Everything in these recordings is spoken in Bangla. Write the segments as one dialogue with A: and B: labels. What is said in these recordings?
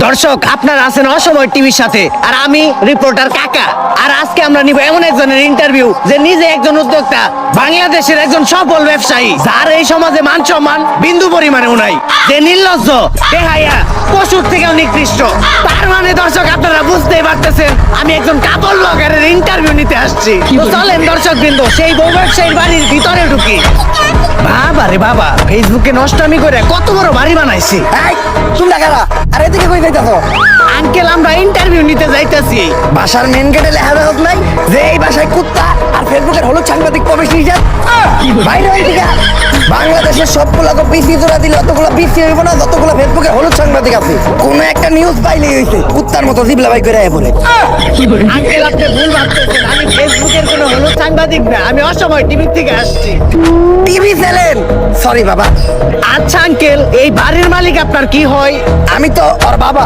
A: দর্শক, আপনারা আছেন অসময় টিভির সাথে, আর আমি রিপোর্টার কাকা। আর আজকে আমরা নিব এমন একজনের ইন্টারভিউ যে নিজে একজন উদ্যোক্তা, বাংলাদেশের একজন সফল ব্যবসায়ী, যার এই সমাজে মান সম্মান বিন্দু পরিমাণেও নাই, যে নির্লজ্জ, বেহায়া, পশুর থেকেও নিকৃষ্ট। তার মানে দর্শক, আপনারা বুঝতেই পারতেছেন আমি একজন কাপড় ব্লগারের ইন্টারভিউ নিতে আসছি। তো চলেন দর্শক বৃন্দ, সেই বউ ব্যবসায়ীর বাড়ির ভিতরে ঢুকি। বাবা রে বাবা, ফেসবুকে নষ্টামি করে কত বড় বাড়ি বানাইছি।
B: তোমরা কারা? আর এদিকে কই যাইতাছো?
A: আঙ্কেল, আমরা ইন্টারভিউ নিতে যাইতাছি।
B: বাসার মেন গেটে লেখা হোক নাই যে এই বাসায় কুত্তা আর ফেসবুকের হলুদ সাংবাদিক প্রবেশ নিষেধ। বাইরে হই দিকা। বাংলাদেশের সবগুলোকে পিসি জোড়া দিলে অতগুলো পিসি হইব না যতগুলো ফেসবুকের হলুদ সাংবাদিক আছে। কোনো একটা নিউজ পাইলেই হইছে কুত্তার মতো জিবলা বাই করে আয় বলে।
A: আঙ্কেল, আপনি ভুল ভাবতেছেন, আমি ফেসবুকের কোনো হলুদ সাংবাদিক না, আমি অসময় টিভি থেকে আসছি।
B: TV channel? সরি বাবা।
A: আচ্ছা আঙ্কেল, এই বাড়ির মালিক আপনার কি হয়?
B: আমি তো ওর বাবা।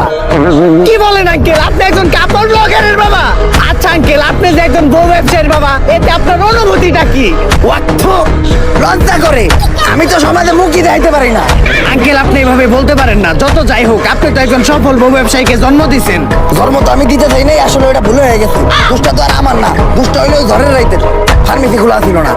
A: কি বলেন আঙ্কেল, আপনি একজন কাপড় ব্লগারের বাবা? আচ্ছা আঙ্কেল, আপনি যে একজন বউ ব্যবসায়ীর বাবা, এতে আপনার অনুভূতিটা কি?
B: ওয়াক্থ লজ্জা করে, আমি তো সমাজে মুখই দেখাইতে পারি না।
A: আঙ্কেল, আপনি এভাবে বলতে পারেন না। যত যাই হোক, আপনি তো একজন সফল বউ ব্যবসায়ীকে জন্ম দিয়েছেন।
B: ধর্ম তো আমি দিতে চাই নাই, আসলে ওটা ভুল হয়ে গেছে। দুষ্টা তো আর আমার না, দুষ্ট হইলেও ঘরের রাইতের। ফার্মেসি খোলা ছিল না।